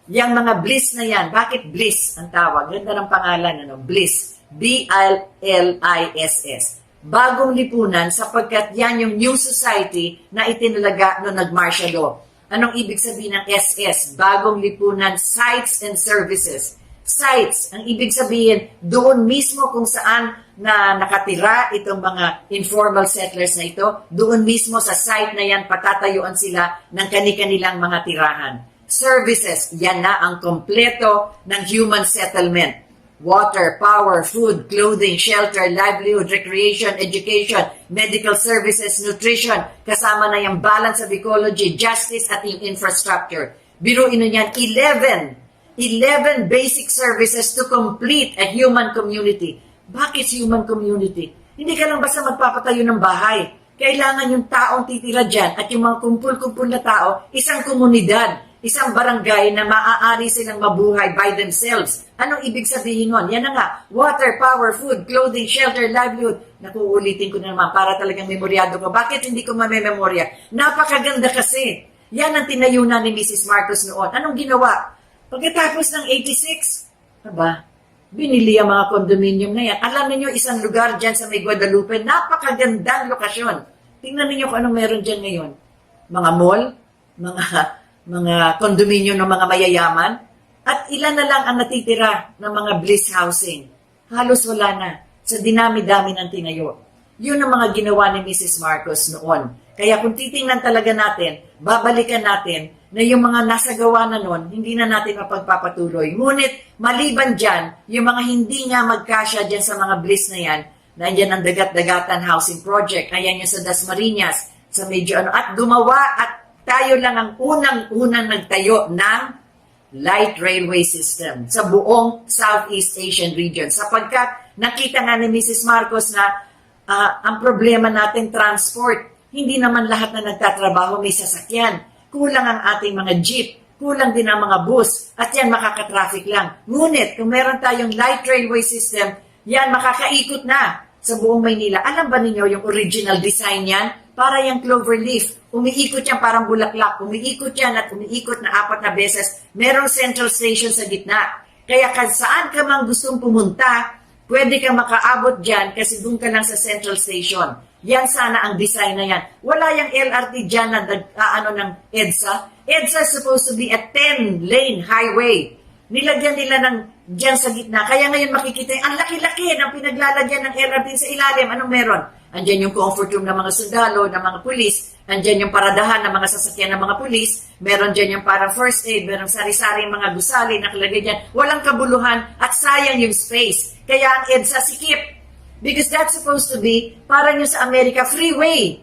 Yang mga bliss na yan, bakit bliss ang tawag? Ganda ng pangalan, Bliss. B-L-L-I-S-S. Bagong lipunan sapagkat yan yung new society na itinalaga noong nag-martial law. Anong ibig sabihin ng SS? Bagong lipunan, sites and services. Sites, ang ibig sabihin, doon mismo kung saan na nakatira itong mga informal settlers na ito, doon mismo sa site na yan, patatayuan sila ng kani-kanilang mga tirahan. Services, yan na ang kompleto ng human settlement. Water, power, food, clothing, shelter, livelihood, recreation, education, medical services, nutrition, kasama na yung balance of ecology, justice, at yung infrastructure. Biruin na yan, 11 basic services to complete a human community. Bakit human community? Hindi ka lang basta magpapatayo ng bahay. Kailangan yung taong titira dyan at yung mga kumpul-kumpul na tao, isang komunidad, isang barangay na maaari silang mabuhay by themselves. Anong ibig sabihin nun? Yan na nga, water, power, food, clothing, shelter, livelihood. Nakuulitin ko na naman para talagang memoryado ko. Bakit hindi ko mamememorya? Napakaganda kasi. Yan ang tinayunan ni Mrs. Marcos noon. Anong ginawa? Pagkatapos ng 86, binili ang mga condominium na yan. Alam niyo isang lugar dyan sa may Guadalupe, napakagandang lokasyon. Tingnan niyo kung anong meron dyan ngayon. Mga mall, mga condominium ng mga mayayaman, at ilan na lang ang natitira ng mga bliss housing. Halos wala na sa dinami-dami ng tinayo. Yun ang mga ginawa ni Mrs. Marcos noon. Kaya kung titingnan talaga natin, babalikan natin na yung mga nasa gawa na noon, hindi na natin mapagpapatuloy. Ngunit, maliban dyan, yung mga hindi nga magkasya dyan sa mga bliss na yan, nandiyan ang Dagat-Dagatan Housing Project, ayan yung sa Dasmariñas, sa medyo at gumawa at tayo lang ang unang-unang nagtayo ng light railway system sa buong Southeast Asian region. Sapagkat nakita nga ni Mrs. Marcos na ang problema natin transport. Hindi naman lahat na nagtatrabaho may sasakyan. Kulang ang ating mga jeep. Kulang din ang mga bus. At yan makaka-traffic lang. Ngunit kung meron tayong light railway system, yan makakaikot na sa buong Maynila. Alam ba ninyo yung original design yan? Para yung clover leaf. Umiikot yan parang bulaklak. Umiikot yan at umiikot na 4 na beses. Merong central station sa gitna. Kaya saan ka mang gustong pumunta, pwede kang makaabot dyan kasi doon ka lang sa central station. Yan sana ang design na yan. Wala yung LRT dyan na ng EDSA. EDSA is supposed to be a 10-lane highway. Nilagyan nila ng dyan sa gitna. Kaya ngayon makikita yung ang laki-laki ng pinaglalagyan ng LRT sa ilalim. Anong meron? Andyan yung comfort room ng mga sundalo, ng mga pulis. Andyan yung paradahan ng mga sasakyan ng mga pulis. Meron dyan yung parang first aid. Meron sari-sari mga gusali nakalagay dyan. Walang kabuluhan at sayang yung space. Kaya ang EDSA sikip. Because that's supposed to be parang yung sa Amerika freeway.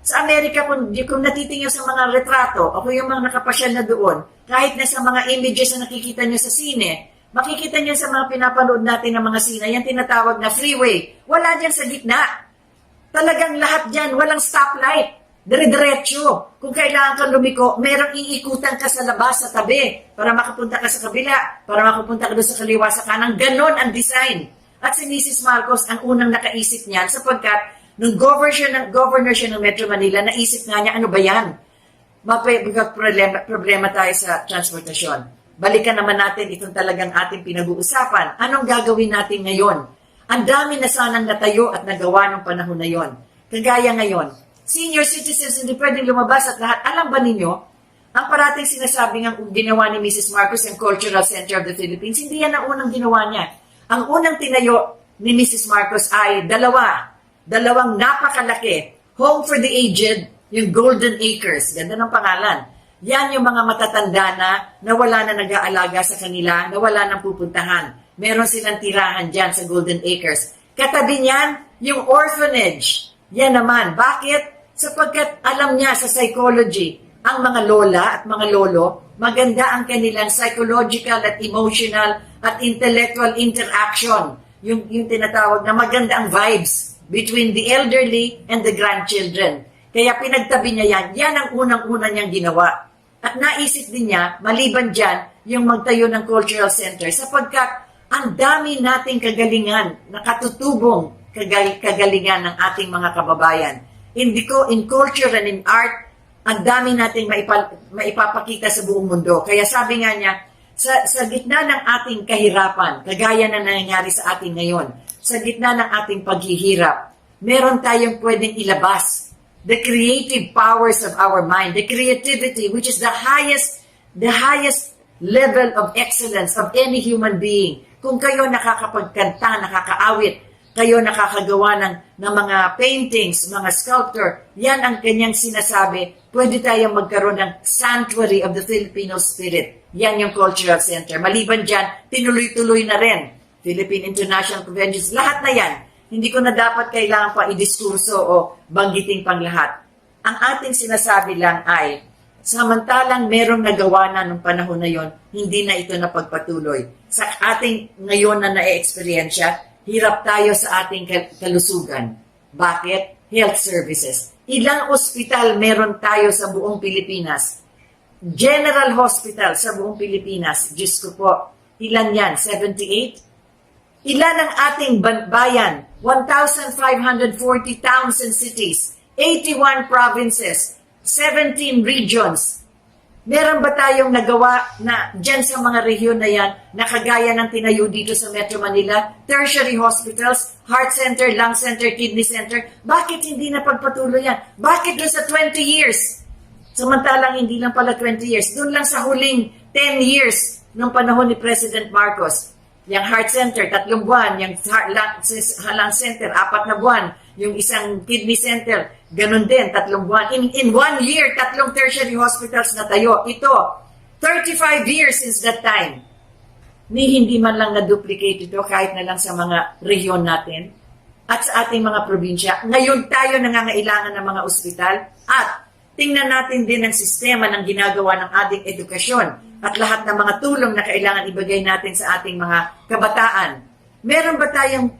Sa Amerika, kung natitingin sa mga retrato o kung yung mga nakapasyal na doon, kahit na sa mga images na nakikita nyo sa sine, makikita nyo sa mga pinapanood natin ng mga sine, yan tinatawag na freeway. Wala dyan sa gitna. Talagang lahat dyan, walang stoplight. Dire-diretso. Kung kailangan kang lumiko, merong iikutan ka sa labas, sa tabi, para makapunta ka sa kabila, para makapunta ka doon sa kaliwa, sa kanan. Ganon ang design. At si Mrs. Marcos ang unang nakaisip niyan sapagkat nung governor siya ng Metro Manila, naisip nga niya, ano ba yan? Problema tayo sa transportasyon. Balikan naman natin itong talagang ating pinag-uusapan. Anong gagawin natin ngayon? Ang dami na sanang natayo at nagawa ng panahon na yon. Kagaya ngayon, senior citizens hindi pwedeng lumabas at lahat. Alam ba ninyo, ang parating sinasabi ng ginawa ni Mrs. Marcos ang Cultural Center of the Philippines, hindi yan ang unang ginawa niya. Ang unang tinayo ni Mrs. Marcos ay dalawang napakalaki. Home for the Aged, yung Golden Acres. Ganda ng pangalan. Yan yung mga matatanda na wala na nag-aalaga sa kanila, na wala nang pupuntahan. Meron silang tirahan dyan sa Golden Acres. Katabi niyan, yung orphanage. Yan naman. Bakit? Sapagkat alam niya sa psychology, ang mga lola at mga lolo, maganda ang kanilang psychological at emotional at intellectual interaction. Yung tinatawag na maganda ang vibes between the elderly and the grandchildren. Kaya pinagtabi niya yan. Yan ang unang-una niyang ginawa. At naisip din niya, maliban dyan, yung magtayo ng cultural center sapagkat ang dami nating kagalingan, nakatutubong kagalingan ng ating mga kababayan. In culture and in art, ang dami nating maipapakita sa buong mundo. Kaya sabi nga niya, sa gitna ng ating kahirapan, kagaya na nangyayari sa atin ngayon, sa gitna ng ating paghihirap, meron tayong pwedeng ilabas the creative powers of our mind, the creativity, which is the highest level of excellence of any human being. Kung kayo nakakapagkanta, nakakaawit, kayo nakakagawa ng mga paintings, mga sculptor, yan ang kanyang sinasabi, pwede tayong magkaroon ng sanctuary of the Filipino spirit. Yan yung cultural center. Maliban dyan, tinuloy-tuloy na rin. Philippine International Conventions, lahat na yan. Hindi ko na dapat kailangan pa idiskurso o banggitin pang lahat. Ang ating sinasabi lang ay, samantalang merong nagawa na nung panahon na yon, hindi na ito napagpatuloy. Sa ating ngayon na na-experiensya, hirap tayo sa ating kalusugan. Bakit? Health services. Ilang ospital meron tayo sa buong Pilipinas? General Hospital sa buong Pilipinas. Diyos ko po, ilan yan? 78? Ilan ang ating bayan? 1,540 towns and cities, 81 provinces, 17 regions. Meron ba tayong nagawa na dyan sa mga rehiyon na yan, na kagaya ng tinayo dito sa Metro Manila, tertiary hospitals, heart center, lung center, kidney center? Bakit hindi na pagpatuloy yan? Bakit doon sa 20 years? Samantalang hindi lang pala 20 years. Doon lang sa huling 10 years ng panahon ni President Marcos. Yung heart center, 3 buwan. Yung lung center, 4 na buwan. Yung isang kidney center, ganun din, 3 buwan. In 1 year, 3 tertiary hospitals na tayo. Ito, 35 years since that time. Hindi man lang na-duplicate ito kahit na lang sa mga rehiyon natin at sa ating mga probinsya. Ngayon tayo nangangailangan ng mga ospital at tingnan natin din ang sistema ng ginagawa ng ating edukasyon at lahat ng mga tulong na kailangan ibigay natin sa ating mga kabataan. Meron ba tayong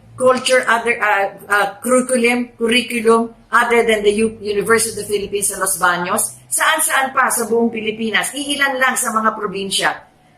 curriculum other than the University of the Philippines sa Los Baños? Saan-saan pa sa buong Pilipinas? Iilan lang sa mga probinsya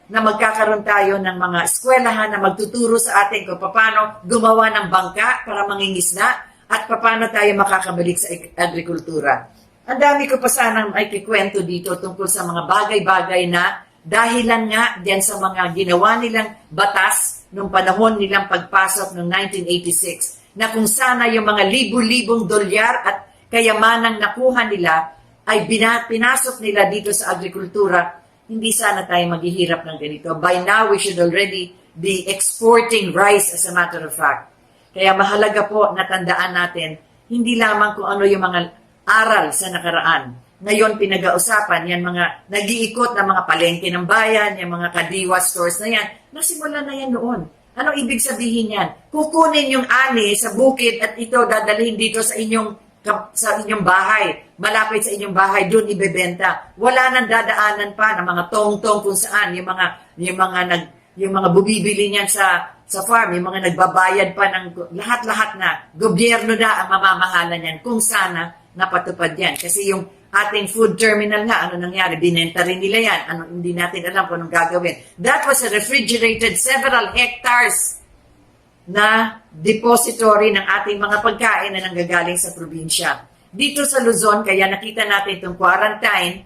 na magkakaroon tayo ng mga eskwelahan na magtuturo sa atin kung paano gumawa ng bangka para mangingisda at paano tayo makakabalik sa agrikultura. Ang dami ko pa sanang ay kikwento dito tungkol sa mga bagay-bagay na dahilan nga diyan sa mga ginawa nilang batas nung panahon nilang pagpasok noong 1986 na kung sana yung mga libu-libong dolyar at kayamanang nakuha nila ay pinasok nila dito sa agrikultura, hindi sana tayo maghihirap ng ganito. By now, we should already be exporting rice as a matter of fact. Kaya mahalaga po na tandaan natin, hindi lamang kung ano yung mga aral sa nakaraan. Ngayon, pinag-ausapan, yan mga nag-iikot na mga palengke ng bayan, yung mga kadiwa stores na yan, nasimula na yan noon. Anong ibig sabihin yan? Kukunin yung ani sa bukid at ito dadalhin dito sa inyong bahay, malapit sa inyong bahay, doon ibebenta. Wala nang dadaanan pa ng mga tong-tong kung saan, yung mga bubibili niyan sa farm, yung mga nagbabayad pa ng lahat-lahat na, gobyerno na ang mamamahala niyan kung sana napatupad yan. Kasi yung ating food terminal nga, ano nangyari? Binenta rin nila yan. Hindi natin alam kung anong gagawin. That was a refrigerated several hectares na depository ng ating mga pagkain na nanggagaling sa probinsya. Dito sa Luzon, kaya nakita natin itong quarantine,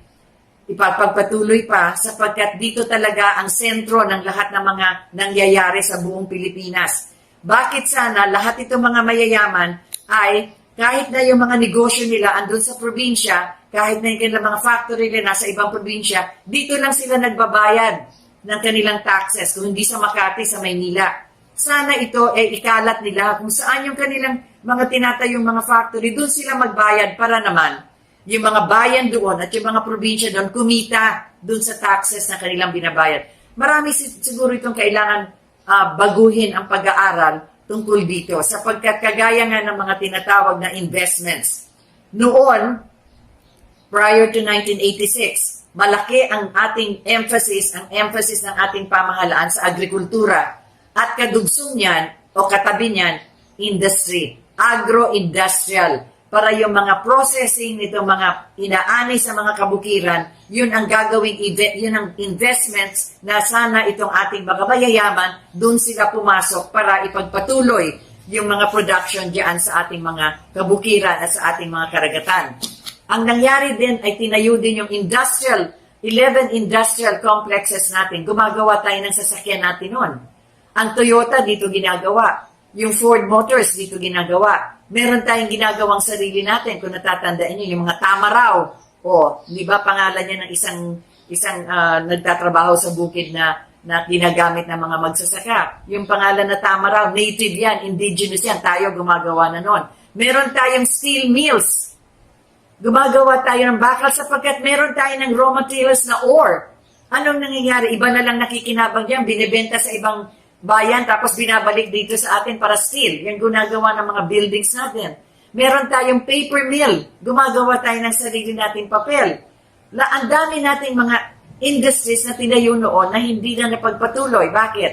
ipapagpatuloy pa sapagkat dito talaga ang sentro ng lahat ng mga nangyayari sa buong Pilipinas. Bakit sana lahat itong mga mayayaman ay kahit na yung mga negosyo nila andun sa probinsya, kahit na yung kanilang mga factory nila nasa ibang probinsya, dito lang sila nagbabayad ng kanilang taxes, kung hindi sa Makati, sa Maynila. Sana ito ikalat nila kung saan yung kanilang mga tinatayong mga factory, doon sila magbayad para naman yung mga bayan doon at yung mga probinsya doon kumita doon sa taxes na kanilang binabayad. Marami siguro itong kailangan baguhin ang pag-aaral tungkol dito sapagkat kagaya nga ng mga tinatawag na investments. Noon, prior to 1986, malaki ang ating emphasis, ang emphasis ng ating pamahalaan sa agrikultura at kadugsong niyan o katabi niyan, industry, agro-industrial, para yung mga processing nito, mga inaani sa mga kabukiran, yun ang gagawing yun ang investments na sana itong ating mga mayayaman, doon sila pumasok para ipagpatuloy yung mga production diyan sa ating mga kabukiran at sa ating mga karagatan. Ang nangyari din ay tinayo din yung 11 industrial complexes natin. Gumagawa tayo ng sasakyan natin noon. Ang Toyota dito ginagawa. Yung Ford Motors dito ginagawa. Meron tayong ginagawang sarili natin. Kung natatandaan niyo, yung mga Tamaraw. O, di ba pangalan niya ng isang nagtatrabaho sa bukid na ginagamit ng mga magsasaka. Yung pangalan na Tamaraw, native yan, indigenous yan. Tayo gumagawa na noon. Meron tayong steel mills. Gumagawa tayo ng bakal sapagkat meron tayo ng raw materials na ore. Anong nangyayari? Iba na lang nakikinabang diyan, binibenta sa ibang bayan tapos binabalik dito sa atin para steel. Yung ginagawa ng mga buildings natin. Meron tayong paper mill. Gumagawa tayo ng sarili nating papel. Ang dami nating mga industries na tinayo noon na hindi na napagpatuloy. Bakit?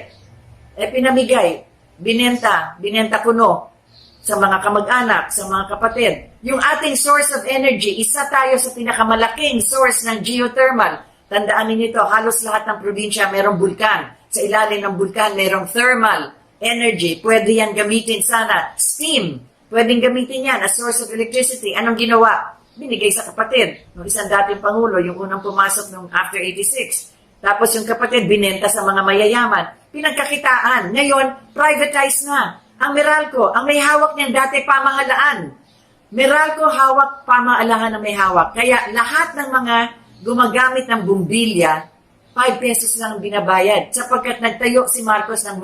Pinamigay, binenta kuno sa mga kamag-anak, sa mga kapatid. Yung ating source of energy, isa tayo sa pinakamalaking source ng geothermal. Tandaan niyo ito, halos lahat ng probinsya mayroong bulkan. Sa ilalim ng bulkan, mayroong thermal energy. Pwede yan gamitin sana. Steam, pwedeng gamitin yan as source of electricity. Anong ginawa? Binigay sa kapatid. Nung isang dating Pangulo, yung unang pumasok nung after 86. Tapos yung kapatid, binenta sa mga mayayaman. Pinagkakitaan. Ngayon, privatize na. Ang Meralco, ang may hawak niyan dati pamahalaan. Meralco hawak, pamahalaan ang may hawak. Kaya lahat ng mga gumagamit ng bumbilya, 5 pesos lang binabayad. Sapagkat nagtayo si Marcos ng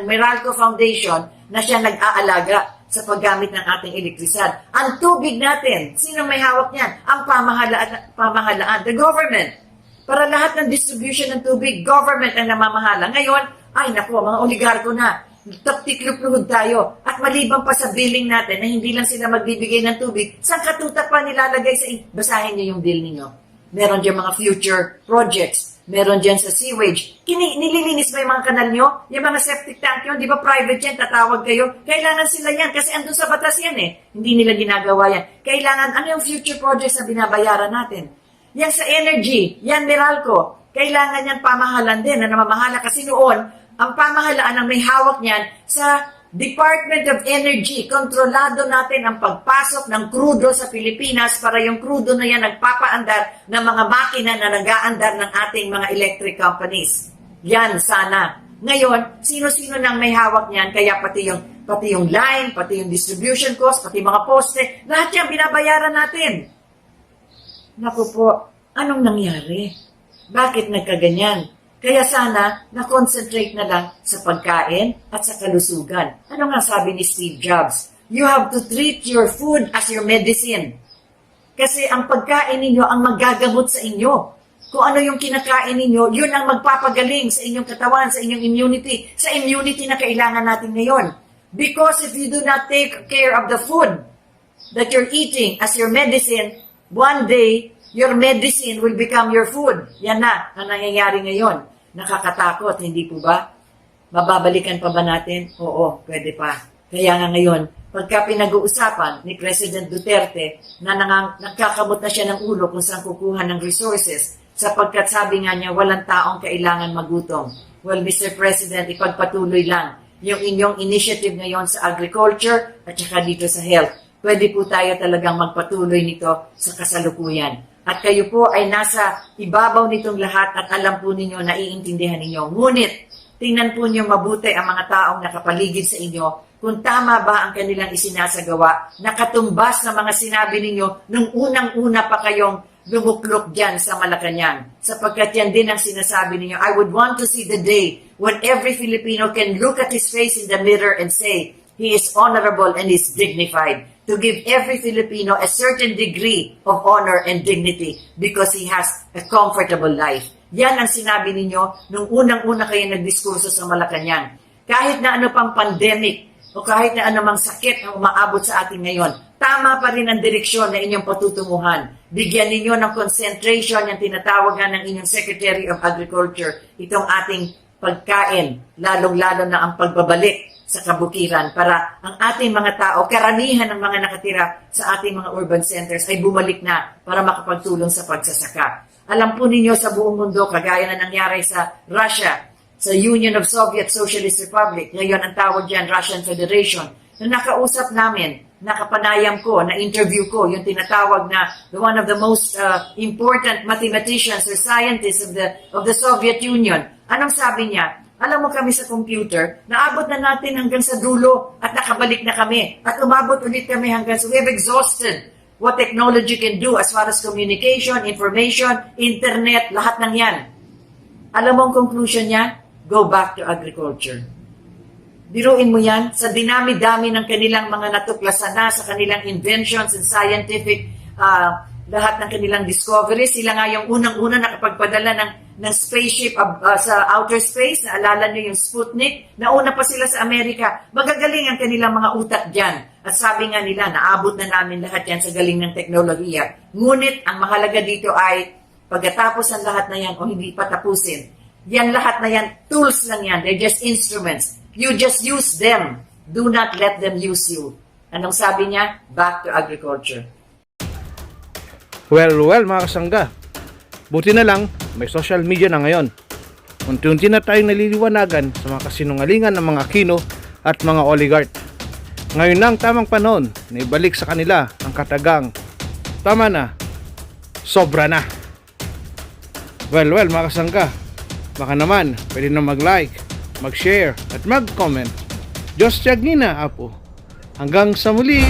Meralco Foundation na siya nag-aalaga sa paggamit ng ating elektrisidad. Ang tubig natin, sino may hawak niyan? Ang pamahalaan, the government. Para lahat ng distribution ng tubig, government ang namamahala. Ngayon, ay naku, mga oligarko na. Tiklop-luhod tayo. At maliban pa sa billing natin na hindi lang sila magbibigay ng tubig, saan katutak pa nilalagay sa basahin niyo yung bill niyo. Meron dyan mga future projects. Meron dyan sa sewage. Nililinis ba yung mga kanal nyo? Yung mga septic tank yun, di ba private yan, tatawag kayo? Kailangan sila yan kasi andun sa batas yan eh. Hindi nila ginagawa yan. Kailangan, ano yung future projects na binabayaran natin? Yan sa energy, yan Meralco. Kailangan yan pamahalan din na namamahala kasi noon, ang pamahalaan ang may hawak niyan sa Department of Energy. Kontrolado natin ang pagpasok ng krudo sa Pilipinas para yung krudo na yan nagpapaandar ng mga makina na nag-aandar ng ating mga electric companies. Yan sana. Ngayon, sino-sino nang may hawak niyan, kaya pati yung line, pati yung distribution cost, pati mga poste, lahat yan binabayaran natin. Naku po, anong nangyari? Bakit nagkaganyan? Kaya sana, na-concentrate na lang sa pagkain at sa kalusugan. Ano nga sabi ni Steve Jobs? You have to treat your food as your medicine. Kasi ang pagkain ninyo ang magagamot sa inyo. Kung ano yung kinakain ninyo, yun ang magpapagaling sa inyong katawan, sa inyong immunity, sa immunity na kailangan natin ngayon. Because if you do not take care of the food that you're eating as your medicine, one day, your medicine will become your food. Yan na ang nangyayari ngayon. Nakakatakot, hindi po ba? Mababalikan pa ba natin? Oo, pwede pa. Kaya nga ngayon, pagka pinag-uusapan ni President Duterte na nagkakamot na siya ng ulo kung saan kukuha ng resources, sapagkat sabi nga niya, walang taong kailangan magutom. Well, Mr. President, ipagpatuloy lang yung inyong initiative ngayon sa agriculture at saka dito sa health. Pwede po tayo talagang magpatuloy nito sa kasalukuyan. At kayo po ay nasa ibabaw nitong lahat at alam po ninyo, naiintindihan ninyo. Ngunit, tingnan po niyo mabuti ang mga taong nakapaligid sa inyo kung tama ba ang kanilang isinasagawa, nakatumbas na mga sinabi ninyo nung unang-una pa kayong lumuklok dyan sa Malacanang. Sapagkat yan din ang sinasabi ninyo, I would want to see the day when every Filipino can look at his face in the mirror and say, he is honorable and is dignified. To give every Filipino a certain degree of honor and dignity because he has a comfortable life. Yan ang sinabi ninyo nung unang-una kayo nagdiskurso sa Malacanang. Kahit na ano pang pandemic o kahit na anumang sakit ang umaabot sa atin ngayon, tama pa rin ang direksyon na inyong patutunguhan. Bigyan ninyo ng concentration yung tinatawag nga ng inyong Secretary of Agriculture, itong ating pagkain, lalong-lalo na ang pagbabalik sa kabukiran para ang ating mga tao, karamihan ng mga nakatira sa ating mga urban centers ay bumalik na para makapagtulong sa pagsasaka. Alam po ninyo sa buong mundo, kagaya na nangyari sa Russia, sa Union of Soviet Socialist Republic, ngayon ang tawag dyan Russian Federation, na nakausap namin, nakapanayam ko, na-interview ko, yung tinatawag na one of the most important mathematicians or scientists of the Soviet Union. Anong sabi niya? Alam mo kami sa computer, naabot na natin hanggang sa dulo at nakabalik na kami. At umabot ulit kami hanggang sa we have exhausted what technology can do as far as communication, information, internet, lahat ng yan. Alam mo ang conclusion niya? Go back to agriculture. Biruin mo yan, sa dinami-dami ng kanilang mga natuklasan na sa kanilang inventions and scientific, lahat ng kanilang discoveries, sila nga yung unang-una nakapagpadala ng spaceship sa outer space. Naalala niyo yung Sputnik? Nauna pa sila sa Amerika. Magagaling ang kanilang mga utak dyan. At sabi nga nila, naabot na namin lahat yan sa galing ng teknolohiya. Ngunit, ang mahalaga dito ay, pagkatapos ang lahat na yan o hindi pa tapusin, yan lahat na yan, tools lang yan. They're just instruments. You just use them. Do not let them use you. Anong sabi niya? Back to agriculture. Well, mga kasangga. Buti na lang, may social media na ngayon. Unti-unti na tayong naliliwanagan sa mga kasinungalingan ng mga Aquino at mga oligarch. Ngayon na ang tamang panahon na ibalik sa kanila ang katagang, tama na, sobra na. Well, mga kasangga. Baka naman, pwede na mag-like, mag-share, at mag-comment. Diyos tiyag nina, Apo. Hanggang sa muli!